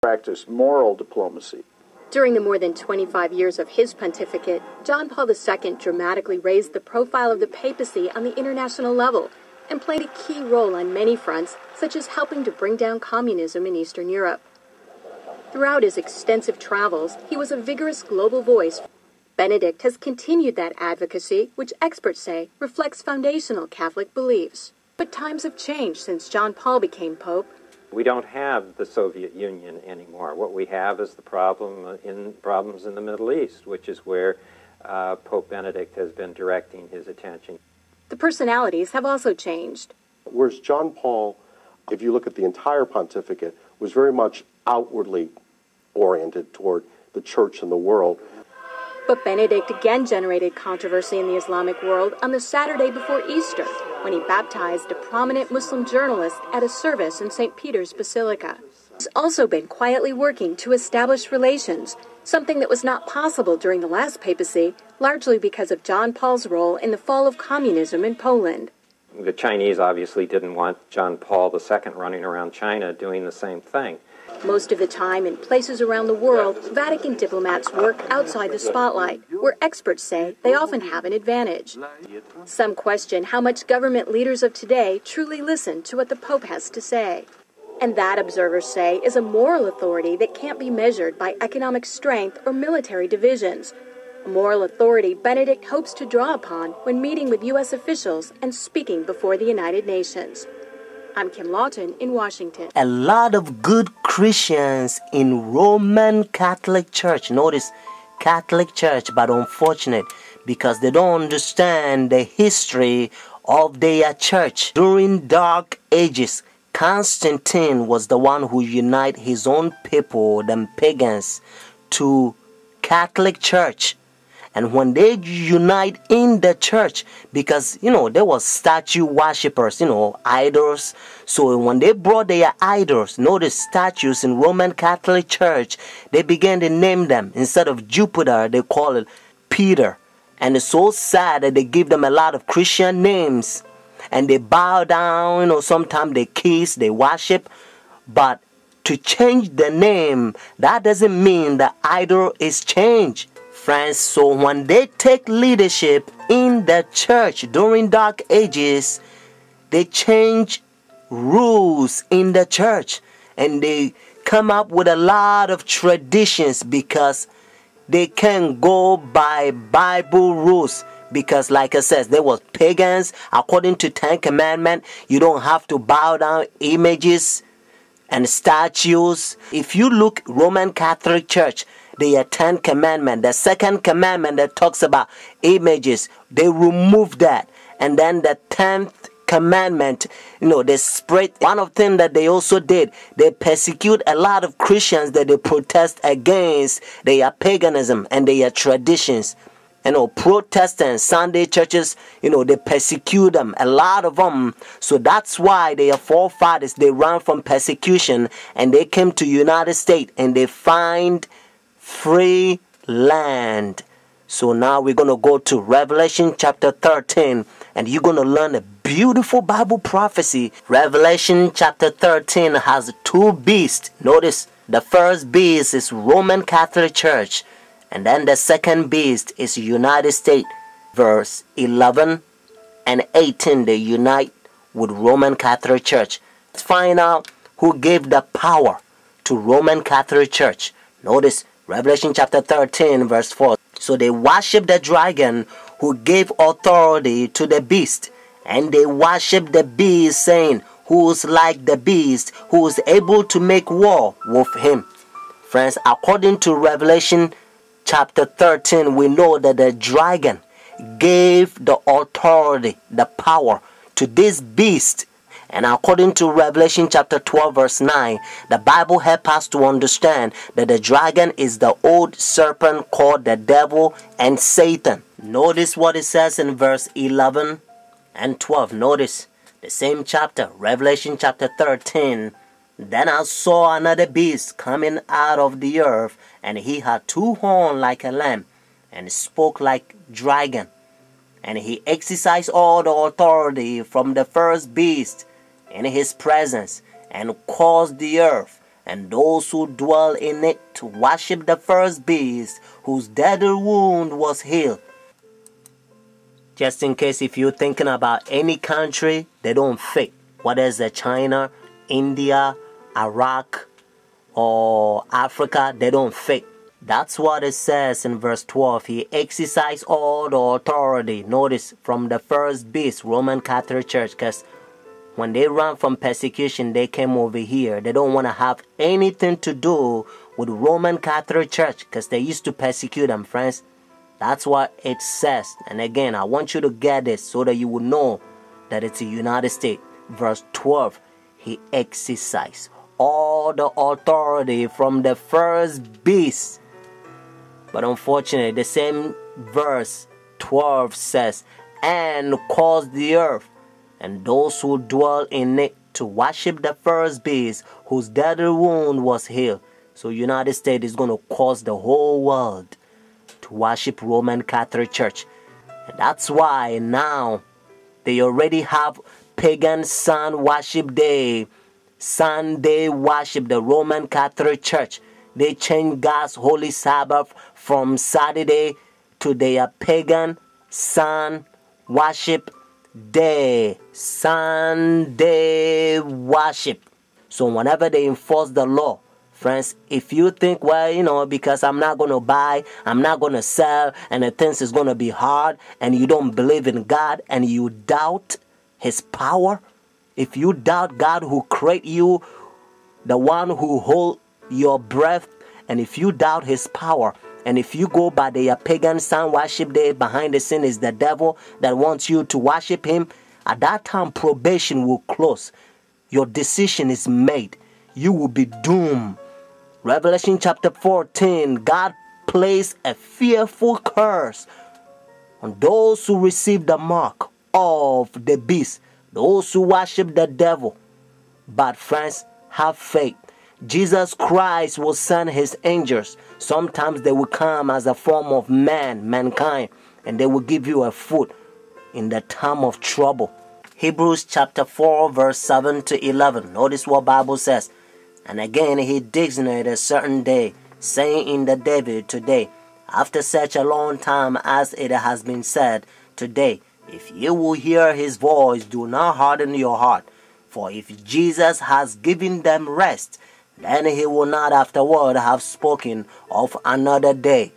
practice moral diplomacy. During the more than 25 years of his pontificate, John Paul II dramatically raised the profile of the papacy on the international level and played a key role on many fronts, such as helping to bring down communism in Eastern Europe. Throughout his extensive travels, he was a vigorous global voice. Benedict has continued that advocacy, which experts say reflects foundational Catholic beliefs. But times have changed since John Paul became Pope. We don't have the Soviet Union anymore. What we have is the problems in the Middle East, which is where Pope Benedict has been directing his attention. The personalities have also changed. Whereas John Paul, if you look at the entire pontificate, was very much outwardly oriented toward the church and the world. But Benedict again generated controversy in the Islamic world on the Saturday before Easter, when he baptized a prominent Muslim journalist at a service in St. Peter's Basilica. He's also been quietly working to establish relations, something that was not possible during the last papacy, largely because of John Paul's role in the fall of communism in Poland. The Chinese obviously didn't want John Paul II running around China doing the same thing. Most of the time, in places around the world, Vatican diplomats work outside the spotlight, where experts say they often have an advantage. Some question how much government leaders of today truly listen to what the Pope has to say. And that, observers say, is a moral authority that can't be measured by economic strength or military divisions. A moral authority Benedict hopes to draw upon when meeting with U.S. officials and speaking before the United Nations. I'm Kim Lawton in Washington. A lot of good Christians in Roman Catholic Church, notice Catholic Church, but unfortunate because they don't understand the history of their church. During Dark Ages, Constantine was the one who united his own people, them pagans, to Catholic Church. And when they unite in the church, because, there was statue worshippers, idols. So when they brought their idols, notice statues in Roman Catholic Church, they began to name them. Instead of Jupiter, they call it Peter. And it's so sad that they give them a lot of Christian names. And they bow down, sometimes they kiss, they worship. But to change the name, that doesn't mean the idol is changed. Friends, so when they take leadership in the church during Dark Ages, they change rules in the church and they come up with a lot of traditions because they can't go by Bible rules. Because like I said, there was pagans. According to Ten Commandments, you don't have to bow down images and statues. If you look Roman Catholic Church, the 10 commandment, the second commandment that talks about images, they remove that. And then the 10th commandment, they spread. One of them that they also did, they persecute a lot of Christians that they protest against their paganism and their traditions. Protestants, Sunday churches, they persecute them, a lot of them. So that's why their forefathers, they ran from persecution and they came to United States and they find free land. So now we're going to go to Revelation chapter 13 and you're going to learn a beautiful Bible prophecy. Revelation chapter 13 has two beasts. Notice the first beast is Roman Catholic Church and then the second beast is United States. Verse 11 and 18 they unite with Roman Catholic Church. Let's find out who gave the power to Roman Catholic Church. Notice Revelation chapter 13 verse 4. So they worship the dragon who gave authority to the beast. And they worship the beast saying, who's like the beast, who is able to make war with him. Friends, according to Revelation chapter 13, we know that the dragon gave the authority, the power to this beast. And according to Revelation chapter 12 verse 9, the Bible helps us to understand that the dragon is the old serpent called the devil and Satan. Notice what it says in verse 11 and 12. Notice the same chapter, Revelation chapter 13. Then I saw another beast coming out of the earth, and he had two horns like a lamb, and spoke like dragon. And he exercised all the authority from the first beast in his presence, and caused the earth and those who dwell in it to worship the first beast, whose deadly wound was healed. Just in case if you're thinking about any country, they don't fit. Whether it's China, India, Iraq, or Africa, they don't fit. That's what it says in verse 12. He exercised all the authority, notice, from the first beast, Roman Catholic Church, because when they ran from persecution, they came over here. They don't want to have anything to do with Roman Catholic Church because they used to persecute them, friends. That's what it says. And again, I want you to get this so that you will know that it's the United States. Verse 12, he exercised all the authority from the first beast. But unfortunately, the same verse 12 says, and caused the earth and those who dwell in it to worship the first beast, whose deadly wound was healed. So United States is going to cause the whole world to worship Roman Catholic Church. And that's why now they already have pagan sun worship day, Sunday worship, the Roman Catholic Church. They changed God's holy Sabbath from Saturday to their pagan sun worship day, Sunday worship. So whenever they enforce the law, friends, if you think, well, because I'm not going to buy, I'm not going to sell, and the things is going to be hard, and you don't believe in God, and you doubt His power, if you doubt God who created you, the one who holds your breath, and if you doubt His power, and if you go by the pagan sun worship day, behind the scene is the devil that wants you to worship him, at that time probation will close. Your decision is made. You will be doomed. Revelation chapter 14, God placed a fearful curse on those who receive the mark of the beast, those who worship the devil. But friends, have faith. Jesus Christ will send His angels. Sometimes they will come as a form of mankind, and they will give you a food in the time of trouble. Hebrews chapter 4 verse 7 to 11. Notice what Bible says. And again He designated a certain day, saying in the David today, after such a long time as it has been said, today, if you will hear His voice, do not harden your heart. For if Jesus has given them rest, then He will not afterward have spoken of another day.